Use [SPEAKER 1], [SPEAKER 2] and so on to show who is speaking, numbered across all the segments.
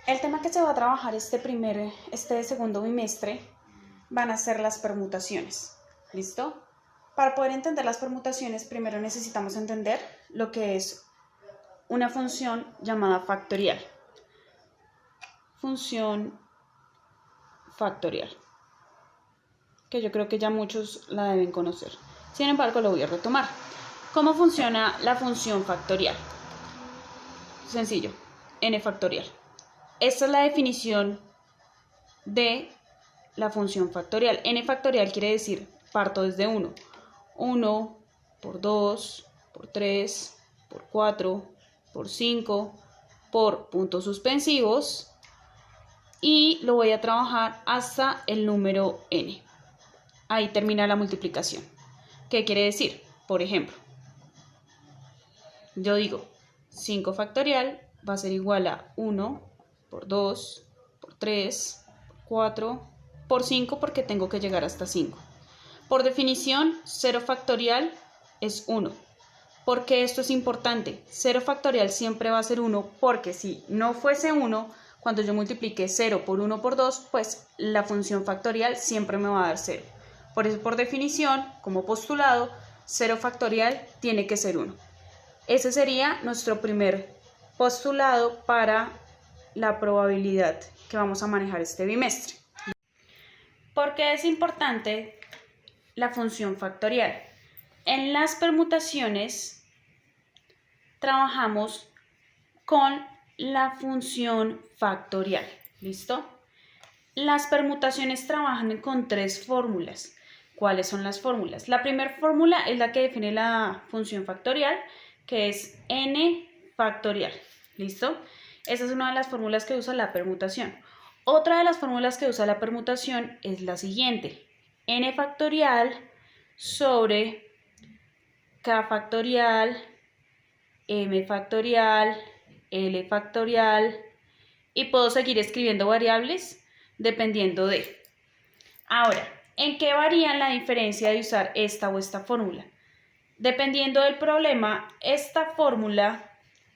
[SPEAKER 1] El tema que se va a trabajar este segundo bimestre van a ser las permutaciones. ¿Listo? Para poder entender las permutaciones, primero necesitamos entender lo que es una función llamada factorial. Función factorial, que yo creo que ya muchos la deben conocer. Sin embargo, lo voy a retomar. ¿Cómo funciona la función factorial? Sencillo, n factorial. Esta es la definición de la función factorial. N factorial quiere decir parto desde 1. 1 por 2, por 3, por 4, por 5, por puntos suspensivos y lo voy a trabajar hasta el número n. Ahí termina la multiplicación. ¿Qué quiere decir? Por ejemplo, yo digo 5 factorial va a ser igual a 1 por 2, por 3, por 4, por 5 porque tengo que llegar hasta 5. Por definición, 0 factorial es 1. ¿Por qué esto es importante? 0 factorial siempre va a ser 1 porque si no fuese 1, cuando yo multiplique 0 por 1 por 2, pues la función factorial siempre me va a dar 0. Por eso, por definición, como postulado, 0 factorial tiene que ser 1. Ese sería nuestro primer postulado para la probabilidad que vamos a manejar este bimestre. ¿Por qué es importante la función factorial? En las permutaciones trabajamos con la función factorial. ¿Listo? Las permutaciones trabajan con 3 fórmulas. ¿Cuáles son las fórmulas? La primera fórmula es la que define la función factorial, que es n factorial. ¿Listo? Esa es una de las fórmulas que usa la permutación. Otra de las fórmulas que usa la permutación es la siguiente: n factorial sobre k factorial, m factorial, l factorial, y puedo seguir escribiendo variables dependiendo de. Ahora, ¿en qué varía la diferencia de usar esta o esta fórmula? Dependiendo del problema, esta fórmula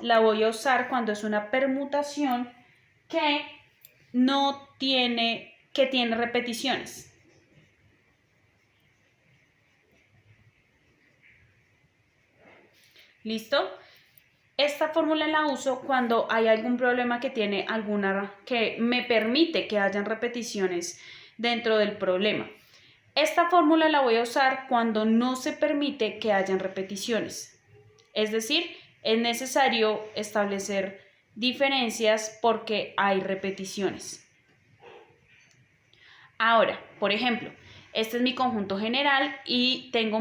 [SPEAKER 1] la voy a usar cuando es una permutación que tiene repeticiones. ¿Listo? Esta fórmula la uso cuando hay algún problema que me permite que hayan repeticiones dentro del problema. Esta fórmula la voy a usar cuando no se permite que hayan repeticiones. Es decir, es necesario establecer diferencias porque hay repeticiones. Ahora, por ejemplo, este es mi conjunto general y tengo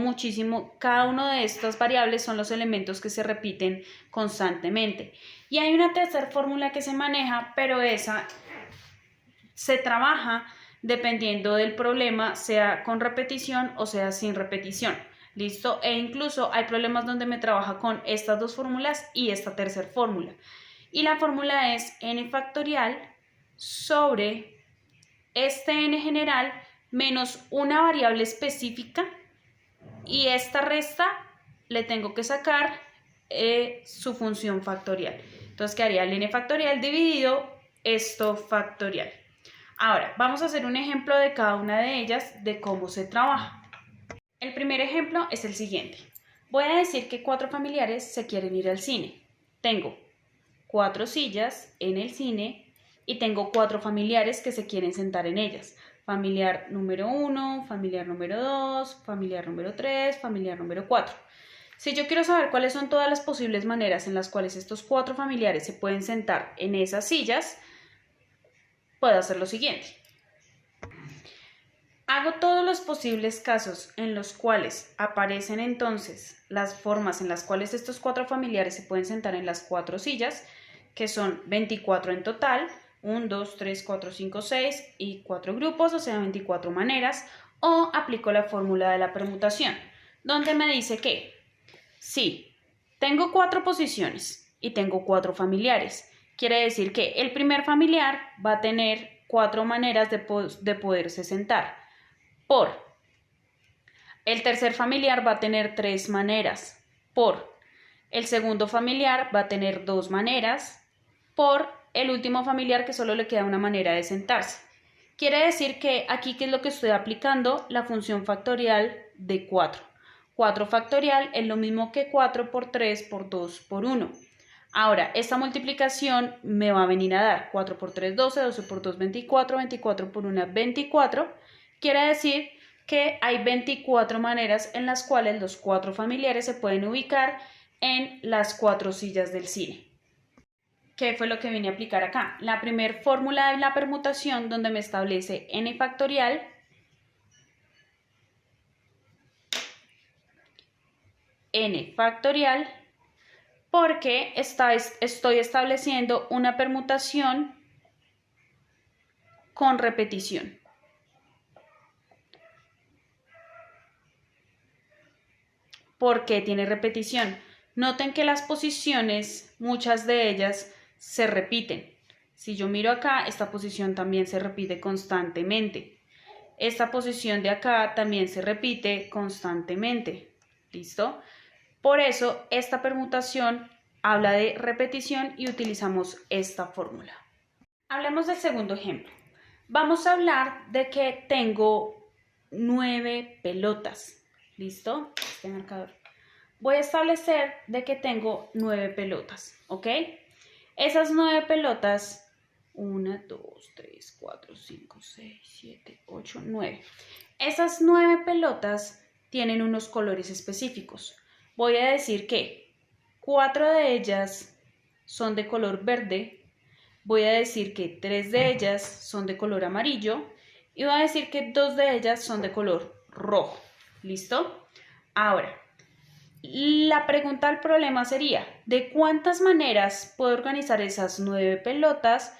[SPEAKER 1] cada uno de estas variables son los elementos que se repiten constantemente. Y hay una tercera fórmula que se maneja, pero esa se trabaja dependiendo del problema, sea con repetición o sea sin repetición. ¿Listo? E incluso hay problemas donde me trabaja con estas dos fórmulas y esta tercera fórmula. Y la fórmula es n factorial sobre este n general menos una variable específica, y esta resta le tengo que sacar su función factorial. Entonces quedaría el n factorial dividido esto factorial. Ahora, vamos a hacer un ejemplo de cada una de ellas, de cómo se trabaja. El primer ejemplo es el siguiente. Voy a decir que 4 familiares se quieren ir al cine. Tengo 4 sillas en el cine y tengo 4 familiares que se quieren sentar en ellas. Familiar número 1, familiar número 2, familiar número 3, familiar número 4. Si yo quiero saber cuáles son todas las posibles maneras en las cuales estos 4 familiares se pueden sentar en esas sillas, puedo hacer lo siguiente. Hago todos los posibles casos en los cuales aparecen entonces las formas en las cuales estos 4 familiares se pueden sentar en las 4 sillas, que son 24 en total, 1, 2, 3, 4, 5, 6 y 4 grupos, o sea 24 maneras, o aplico la fórmula de la permutación, donde me dice que si tengo 4 posiciones y tengo 4 familiares, quiere decir que el primer familiar va a tener 4 maneras de poderse sentar. El tercer familiar va a tener 3 maneras. El segundo familiar va a tener 2 maneras. el último familiar que solo le queda una manera de sentarse. Quiere decir que aquí, ¿qué es lo que estoy aplicando? La función factorial de 4. 4 factorial es lo mismo que 4 por 3 por 2 por 1. Ahora, esta multiplicación me va a venir a dar 4 por 3, 12, 12 por 2, 24, 24 por 1, 24. Quiere decir que hay 24 maneras en las cuales los 4 familiares se pueden ubicar en las 4 sillas del cine. ¿Qué fue lo que vine a aplicar acá? La primera fórmula de la permutación donde me establece n factorial porque estoy estableciendo una permutación con repetición. ¿Por qué tiene repetición? Noten que las posiciones, muchas de ellas, se repiten. Si yo miro acá, esta posición también se repite constantemente. Esta posición de acá también se repite constantemente. ¿Listo? Por eso, esta permutación habla de repetición y utilizamos esta fórmula. Hablemos del segundo ejemplo. Vamos a hablar de que tengo 9 pelotas. ¿Listo? Este marcador. Voy a establecer de que tengo 9 pelotas, ¿ok? Esas 9 pelotas, 1, 2, 3, 4, 5, 6, 7, 8, 9. Esas 9 pelotas tienen unos colores específicos. Voy a decir que 4 de ellas son de color verde, voy a decir que 3 de ellas son de color amarillo y voy a decir que 2 de ellas son de color rojo. ¿Listo? Ahora, la pregunta del problema sería, ¿de cuántas maneras puedo organizar esas 9 pelotas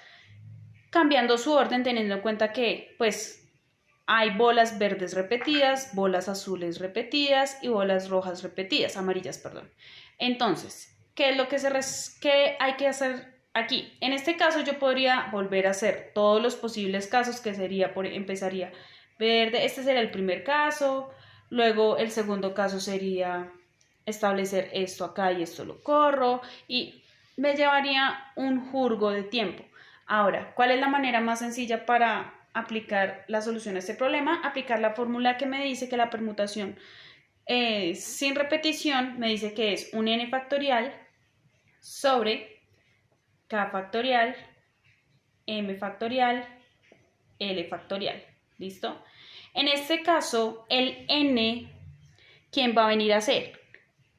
[SPEAKER 1] cambiando su orden teniendo en cuenta que, pues, hay bolas verdes repetidas, bolas azules repetidas y bolas rojas repetidas, amarillas, perdón. Entonces, ¿qué es lo que qué hay que hacer aquí? En este caso yo podría volver a hacer todos los posibles casos que sería, empezaría verde, este sería el primer caso, luego el segundo caso sería establecer esto acá y esto lo corro y me llevaría un jurgo de tiempo. Ahora, ¿cuál es la manera más sencilla para aplicar la solución a este problema? Aplicar la fórmula que me dice que la permutación sin repetición me dice que es un n factorial sobre k factorial, m factorial, l factorial. ¿Listo? En este caso, el n, ¿quién va a venir a ser?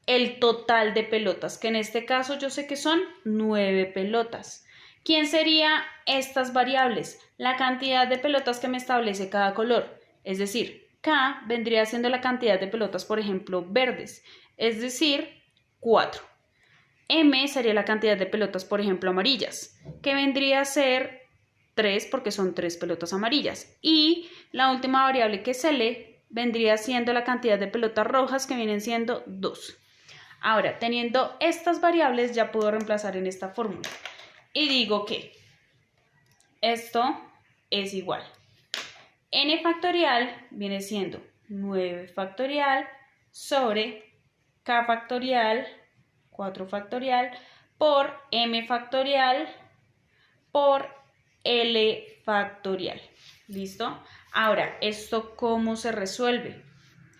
[SPEAKER 1] El total de pelotas, que en este caso yo sé que son 9 pelotas. ¿Quién serían estas variables? La cantidad de pelotas que me establece cada color. Es decir, K vendría siendo la cantidad de pelotas, por ejemplo, verdes. Es decir, 4. M sería la cantidad de pelotas, por ejemplo, amarillas, que vendría a ser 3 porque son 3 pelotas amarillas. Y la última variable que es L vendría siendo la cantidad de pelotas rojas, que vienen siendo 2. Ahora, teniendo estas variables, ya puedo reemplazar en esta fórmula. Y digo que esto es igual. N factorial viene siendo 9 factorial sobre K factorial, 4 factorial, por M factorial, por L factorial. ¿Listo? Ahora, ¿esto cómo se resuelve?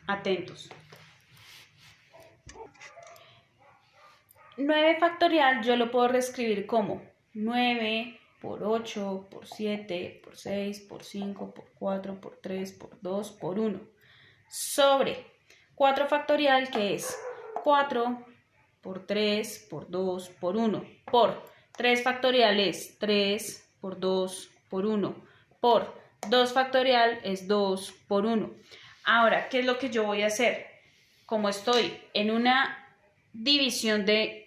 [SPEAKER 1] Atentos. 9 factorial yo lo puedo reescribir como 9 por 8, por 7, por 6, por 5, por 4, por 3, por 2, por 1. Sobre 4 factorial, que es 4 por 3, por 2, por 1. Por 3 factorial es 3 por 2, por 1. Por 2 factorial es 2 por 1. Ahora, ¿qué es lo que yo voy a hacer? Como estoy en una división de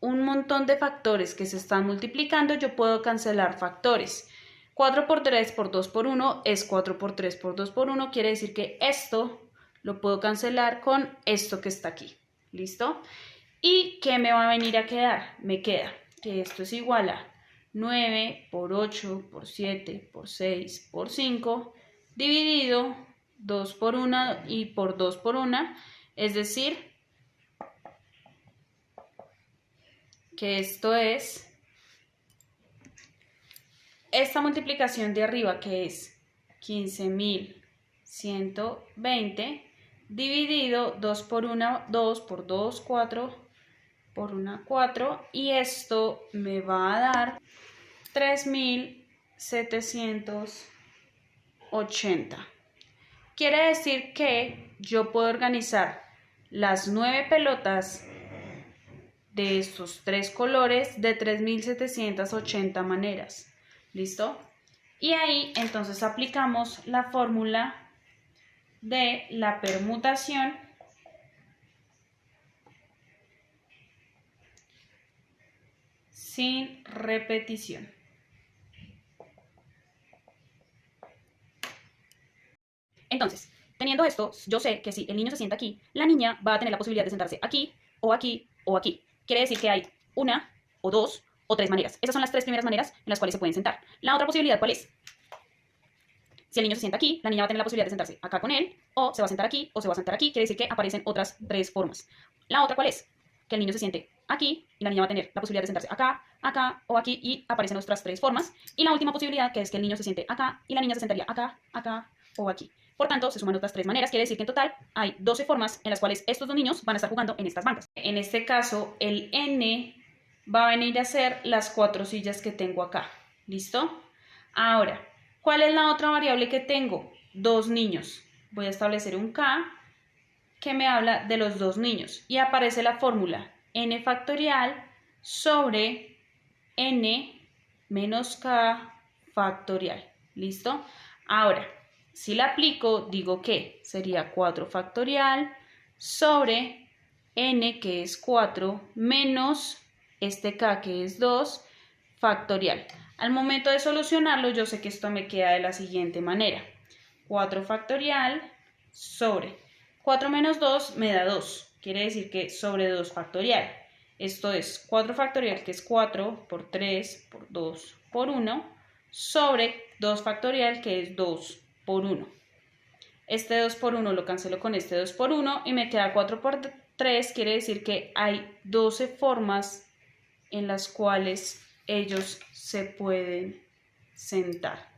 [SPEAKER 1] un montón de factores que se están multiplicando, yo puedo cancelar factores. 4 por 3 por 2 por 1 es 4 por 3 por 2 por 1, quiere decir que esto lo puedo cancelar con esto que está aquí. ¿Listo? ¿Y qué me va a venir a quedar? Me queda que esto es igual a 9 por 8 por 7 por 6 por 5 dividido 2 por 1 y por 2 por 1, es decir, que esto es esta multiplicación de arriba, que es 15.120, dividido 2 por 1, 2 por 2, 4, por 1, 4, y esto me va a dar 3.780. Quiere decir que yo puedo organizar las 9 pelotas de estos 3 colores de 3.780 maneras. ¿Listo? Y ahí entonces aplicamos la fórmula de la permutación sin repetición. Entonces, teniendo esto, yo sé que si el niño se sienta aquí, la niña va a tener la posibilidad de sentarse aquí, o aquí, o aquí. Quiere decir que hay una, o dos, o tres maneras. Esas son las 3 primeras maneras en las cuales se pueden sentar. La otra posibilidad, ¿cuál es? Si el niño se sienta aquí, la niña va a tener la posibilidad de sentarse acá con él, o se va a sentar aquí, o se va a sentar aquí. Quiere decir que aparecen otras 3 formas. La otra, ¿cuál es? Que el niño se siente aquí, y la niña va a tener la posibilidad de sentarse acá, acá, o aquí, y aparecen otras 3 formas. Y la última posibilidad, que es que el niño se siente acá, y la niña se sentaría acá, acá, o aquí. Por tanto, se suman otras 3 maneras, quiere decir que en total hay 12 formas en las cuales estos dos niños van a estar jugando en estas bancas. En este caso, el N va a venir a ser las 4 sillas que tengo acá. ¿Listo? Ahora, ¿cuál es la otra variable que tengo? 2 niños. Voy a establecer un K que me habla de los 2 niños. Y aparece la fórmula N factorial sobre N menos K factorial. ¿Listo? Ahora, si la aplico, digo que sería 4 factorial sobre N, que es 4, menos este K, que es 2, factorial. Al momento de solucionarlo, yo sé que esto me queda de la siguiente manera. 4 factorial sobre 4 menos 2 me da 2. Quiere decir que sobre 2 factorial. Esto es 4 factorial, que es 4 por 3 por 2 por 1, sobre 2 factorial, que es 2 por 1. Este 2 por 1 lo cancelo con este 2 por 1 y me queda 4 por 3. Quiere decir que hay 12 formas en las cuales ellos se pueden sentar.